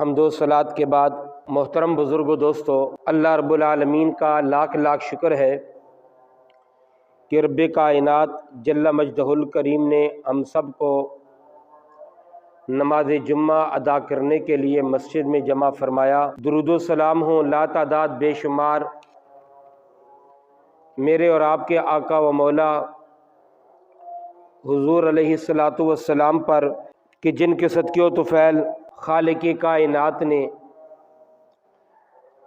حمد و صلات کے بعد محترم بزرگوں دوستو، اللہ رب العالمین کا لاکھ لاکھ شکر ہے کہ رب کائنات جل مجدہ الکریم نے ہم سب کو نماز جمعہ ادا کرنے کے لیے مسجد میں جمع فرمایا۔ درود و سلام ہوں لا تعداد بے شمار میرے اور آپ کے آقا و مولا حضور علیہ الصلاۃ والسلام پر کہ جن کے صدقے و طفیل خالق کائنات نے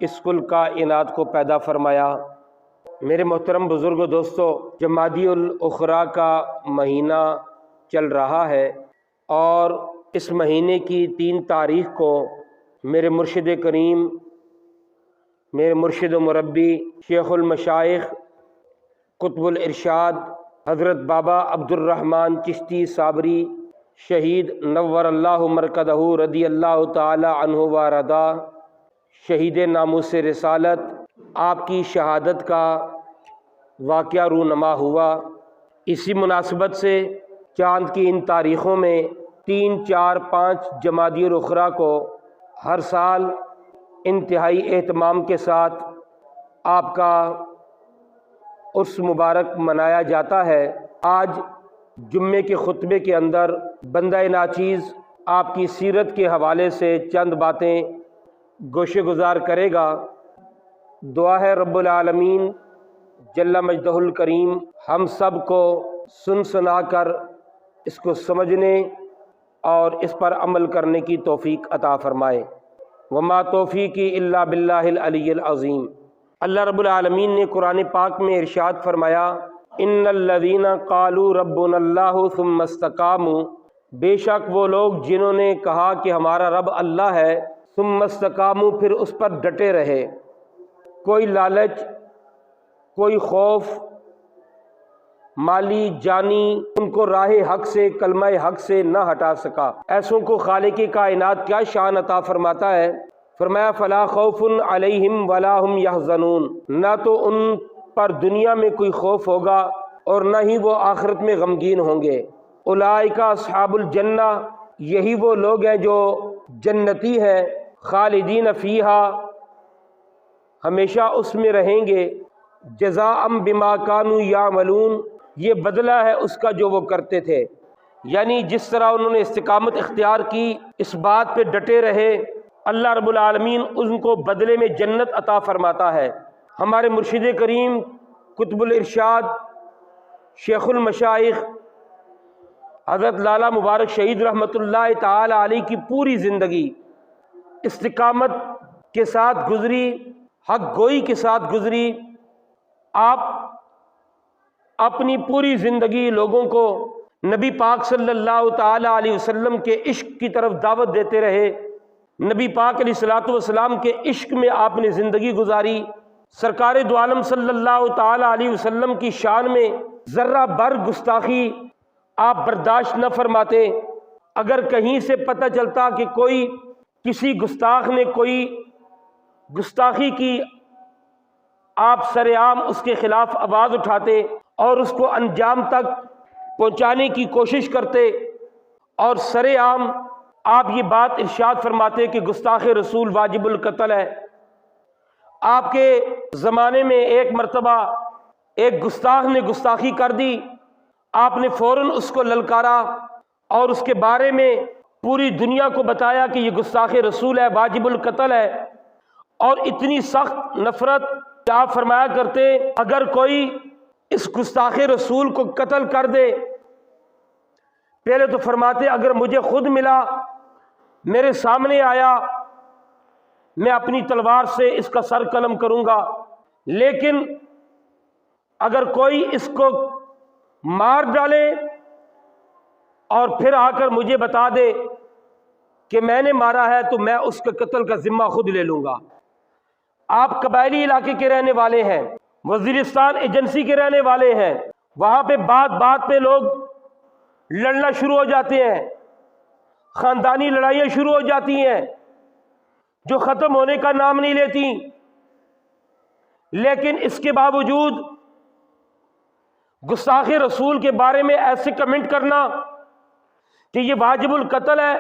اس کل کائنات کو پیدا فرمایا۔ میرے محترم بزرگوں دوستو، جمادی الاخری کا مہینہ چل رہا ہے اور اس مہینے کی 3 تاریخ کو میرے مرشد کریم، میرے مرشد و مربی، شیخ المشائخ، قطب الارشاد حضرت بابا عبد الرحمن چشتی صابری شہید نور اللہ مرکزہ رضی اللہ تعالی عنہ و رضا، شہید ناموس رسالت، آپ کی شہادت کا واقعہ رونما ہوا۔ اسی مناسبت سے چاند کی ان تاریخوں میں 3، 4، 5 جمادی الاخری کو ہر سال انتہائی اہتمام کے ساتھ آپ کا عرس مبارک منایا جاتا ہے۔ آج جمعے کے خطبے کے اندر بندہ ناچیز آپ کی سیرت کے حوالے سے چند باتیں گوشے گزار کرے گا۔ دعا ہے رب العالمین جل مجدہ الکریم ہم سب کو سن سنا کر اس کو سمجھنے اور اس پر عمل کرنے کی توفیق عطا فرمائے۔ وما توفیقی الا باللہ العلی العظیم۔ اللہ رب العالمین نے قرآن پاک میں ارشاد فرمایا، ان الذین قالوا ربنا اللہ ثم استقاموا، بے شک وہ لوگ جنہوں نے کہا کہ ہمارا رب اللہ ہے، ثم استقاموا، پھر اس پر ڈٹے رہے، کوئی لالچ، کوئی خوف مالی جانی ان کو راہ حق سے، کلمہ حق سے نہ ہٹا سکا۔ ایسوں کو خالق کائنات کیا شان عطا فرماتا ہے؟ فرمایا فلا خوف علیہم ولا هم یحزنون، نہ تو ان پر دنیا میں کوئی خوف ہوگا اور نہ ہی وہ آخرت میں غمگین ہوں گے۔ اولئک اصحاب الجنہ، یہی وہ لوگ ہیں جو جنتی ہیں، خالدین فیہا، ہمیشہ اس میں رہیں گے، جزاء بما کانوا یعملون، یہ بدلہ ہے اس کا جو وہ کرتے تھے۔ یعنی جس طرح انہوں نے استقامت اختیار کی، اس بات پہ ڈٹے رہے، اللہ رب العالمین ان کو بدلے میں جنت عطا فرماتا ہے۔ ہمارے مرشد کریم قطب الارشاد شیخ المشائخ حضرت لالا مبارک شہید رحمۃ اللہ تعالی علیہ کی پوری زندگی استقامت کے ساتھ گزری، حق گوئی کے ساتھ گزری۔ آپ اپنی پوری زندگی لوگوں کو نبی پاک صلی اللہ تعالی علیہ وسلم کے عشق کی طرف دعوت دیتے رہے۔ نبی پاک علیہ الصلوۃ والسلام کے عشق میں آپ نے زندگی گزاری۔ سرکار دو عالم صلی اللہ تعالی علیہ وسلم کی شان میں ذرہ بر گستاخی آپ برداشت نہ فرماتے۔ اگر کہیں سے پتہ چلتا کہ کوئی کسی گستاخ نے کوئی گستاخی کی، آپ سر عام اس کے خلاف آواز اٹھاتے اور اس کو انجام تک پہنچانے کی کوشش کرتے، اور سر عام آپ یہ بات ارشاد فرماتے کہ گستاخ رسول واجب القتل ہے۔ آپ کے زمانے میں ایک مرتبہ ایک گستاخ نے گستاخی کر دی، آپ نے فوراً اس کو للکارا اور اس کے بارے میں پوری دنیا کو بتایا کہ یہ گستاخ رسول ہے، واجب القتل ہے، اور اتنی سخت نفرت کہ آپ فرمایا کرتے اگر کوئی اس گستاخ رسول کو قتل کر دے، پہلے تو فرماتے اگر مجھے خود ملا، میرے سامنے آیا، میں اپنی تلوار سے اس کا سر قلم کروں گا، لیکن اگر کوئی اس کو مار ڈالے اور پھر آ کر مجھے بتا دے کہ میں نے مارا ہے تو میں اس کے قتل کا ذمہ خود لے لوں گا۔ آپ قبائلی علاقے کے رہنے والے ہیں، وزیرستان ایجنسی کے رہنے والے ہیں، وہاں پہ بات بات پہ لوگ لڑنا شروع ہو جاتے ہیں، خاندانی لڑائیاں شروع ہو جاتی ہیں جو ختم ہونے کا نام نہیں لیتی، لیکن اس کے باوجود گستاخ رسول کے بارے میں ایسے کمنٹ کرنا کہ یہ واجب القتل ہے،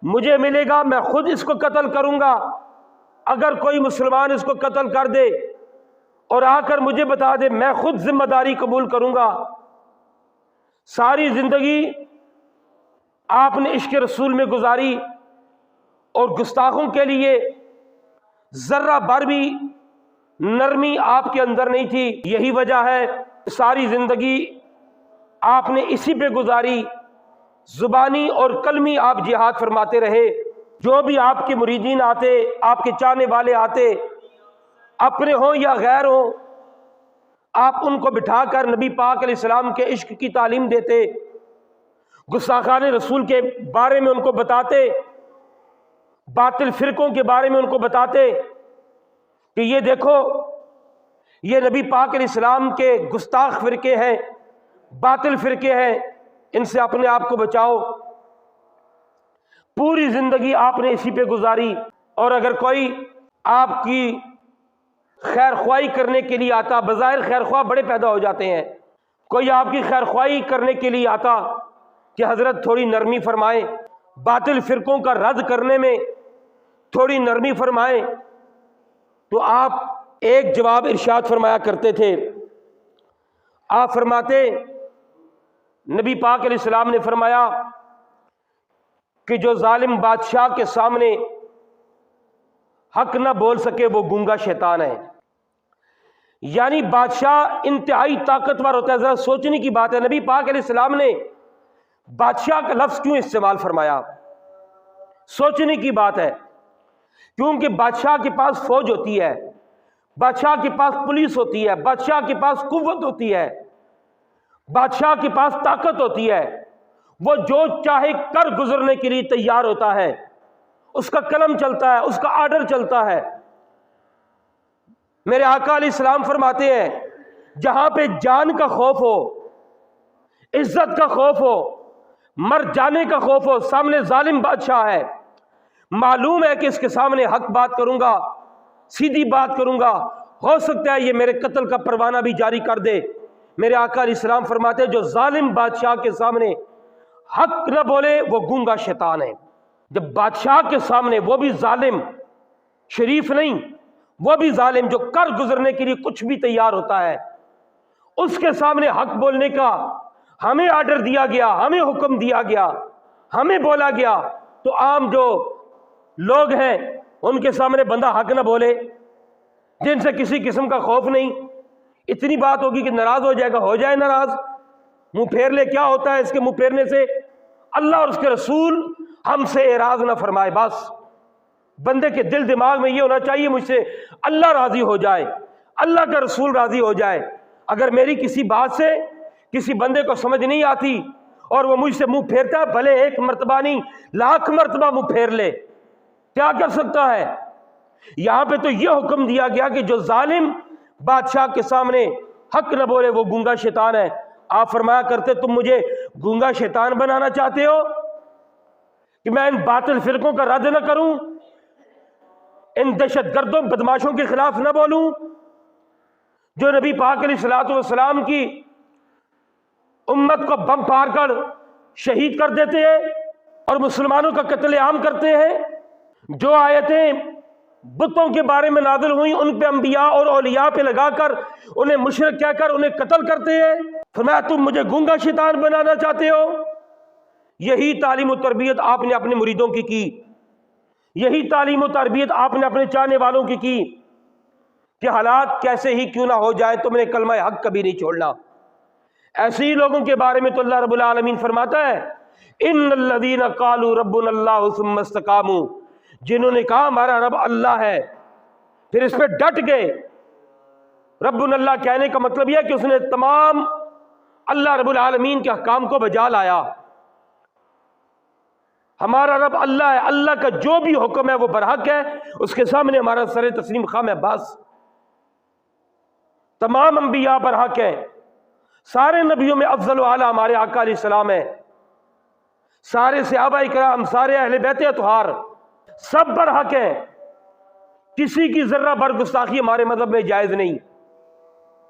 مجھے ملے گا، میں خود اس کو قتل کروں گا اگر کوئی مسلمان اس کو قتل کر دے اور آ کر مجھے بتا دے، میں خود ذمہ داری قبول کروں گا۔ ساری زندگی آپ نے عشق رسول میں گزاری اور گستاخوں کے لیے ذرہ بھر بھی نرمی آپ کے اندر نہیں تھی۔ یہی وجہ ہے ساری زندگی آپ نے اسی پہ گزاری، زبانی اور قلمی آپ جہاد فرماتے رہے۔ جو بھی آپ کے مریدین آتے، آپ کے چاہنے والے آتے، اپنے ہوں یا غیر ہوں، آپ ان کو بٹھا کر نبی پاک علیہ السلام کے عشق کی تعلیم دیتے، گستاخان رسول کے بارے میں ان کو بتاتے، باطل فرقوں کے بارے میں ان کو بتاتے کہ یہ دیکھو، یہ نبی پاک علیہ السلام کے گستاخ فرقے ہیں، باطل فرقے ہیں، ان سے اپنے آپ کو بچاؤ۔ پوری زندگی آپ نے اسی پہ گزاری۔ اور اگر کوئی آپ کی خیر خواہی کرنے کے لیے آتا، بظاہر خیر خواہ بڑے پیدا ہو جاتے ہیں، کوئی آپ کی خیر خواہی کرنے کے لیے آتا کہ حضرت تھوڑی نرمی فرمائیں، باطل فرقوں کا رد کرنے میں تھوڑی نرمی فرمائیں، تو آپ ایک جواب ارشاد فرمایا کرتے تھے۔ آپ فرماتے، نبی پاک علیہ السلام نے فرمایا کہ جو ظالم بادشاہ کے سامنے حق نہ بول سکے وہ گونگا شیطان ہے۔ یعنی بادشاہ انتہائی طاقتور ہوتا ہے۔ ذرا سوچنے کی بات ہے، نبی پاک علیہ السلام نے بادشاہ کا لفظ کیوں استعمال فرمایا؟ سوچنے کی بات ہے، کیونکہ بادشاہ کے پاس فوج ہوتی ہے، بادشاہ کے پاس پولیس ہوتی ہے، بادشاہ کے پاس قوت ہوتی ہے، بادشاہ کے پاس طاقت ہوتی ہے، وہ جو چاہے کر گزرنے کے لیے تیار ہوتا ہے، اس کا قلم چلتا ہے، اس کا آرڈر چلتا ہے۔ میرے آقا علیہ السلام فرماتے ہیں، جہاں پہ جان کا خوف ہو، عزت کا خوف ہو، مر جانے کا خوف ہو، سامنے ظالم بادشاہ ہے، معلوم ہے کہ اس کے سامنے حق بات کروں گا، سیدھی بات کروں گا، ہو سکتا ہے یہ میرے قتل کا پروانہ بھی جاری کر دے۔ میرے آقا علیہ السلام فرماتے ہیں، جو ظالم بادشاہ کے سامنے حق نہ بولے وہ گونگا شیطان ہے۔ جب بادشاہ کے سامنے، وہ بھی ظالم، شریف نہیں، وہ بھی ظالم جو کر گزرنے کے لیے کچھ بھی تیار ہوتا ہے، اس کے سامنے حق بولنے کا ہمیں آرڈر دیا گیا، ہمیں حکم دیا گیا، ہمیں بولا گیا، تو عام جو لوگ ہیں ان کے سامنے بندہ حق نہ بولے، جن سے کسی قسم کا خوف نہیں، اتنی بات ہوگی کہ ناراض ہو جائے گا، ہو جائے ناراض، منہ پھیر لے، کیا ہوتا ہے اس کے منہ پھیرنے سے؟ اللہ اور اس کے رسول ہم سے اعراض نہ فرمائے۔ بس بندے کے دل دماغ میں یہ ہونا چاہیے، مجھ سے اللہ راضی ہو جائے، اللہ کا رسول راضی ہو جائے۔ اگر میری کسی بات سے کسی بندے کو سمجھ نہیں آتی اور وہ مجھ سے منہ پھیرتا ہے، بھلے ایک مرتبہ نہیں، لاکھ مرتبہ منہ پھیر لے، کیا کر سکتا ہے؟ یہاں پہ تو یہ حکم دیا گیا کہ جو ظالم بادشاہ کے سامنے حق نہ بولے وہ گونگا شیطان ہے۔ آپ فرمایا کرتے، تم مجھے گونگا شیطان بنانا چاہتے ہو کہ میں ان باطل فرقوں کا رد نہ کروں، ان دہشت گردوں بدماشوں کے خلاف نہ بولوں جو نبی پاک علیہ الصلوۃ والسلام کی امت کو بم پار کر شہید کر دیتے ہیں اور مسلمانوں کا قتل عام کرتے ہیں؟ جو آیتیں بتوں کے بارے میں نازل ہوئی ان پہ انبیاء اور اولیاء پہ لگا کر انہیں مشرک کہہ کر انہیں قتل کرتے ہیں، فرمایا تم مجھے گونگا شیطان بنانا چاہتے ہو؟ یہی تعلیم و تربیت آپ نے اپنے مریدوں کی، یہی تعلیم و تربیت آپ نے اپنے چاہنے والوں کی کہ حالات کیسے ہی کیوں نہ ہو جائے تم نے کلمہ حق کبھی نہیں چھوڑنا۔ ایسے ہی لوگوں کے بارے میں تو اللہ رب العالمین فرماتا ہے، ان الذین قالوا ربنا اللہ ثم استقاموا، جنہوں نے کہا ہمارا رب اللہ ہے، پھر اس پہ ڈٹ گئے۔ ربنا اللہ کہنے کا مطلب یہ ہے کہ اس نے تمام اللہ رب العالمین کے احکام کو بجا لایا۔ ہمارا رب اللہ ہے، اللہ کا جو بھی حکم ہے وہ برحق ہے، اس کے سامنے ہمارا سر تسلیم خم ہے۔ بس تمام انبیاء برحق ہے، سارے نبیوں میں افضل و اعلیٰ ہمارے آقا علیہ السلام ہے، سارے صحابہ کرام، سارے اہل بیت اطہار سب برحق ہیں، کسی کی ذرہ بر گستاخی ہمارے مذہب میں جائز نہیں۔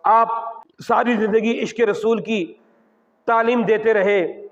آپ ساری زندگی عشق رسول کی تعلیم دیتے رہے،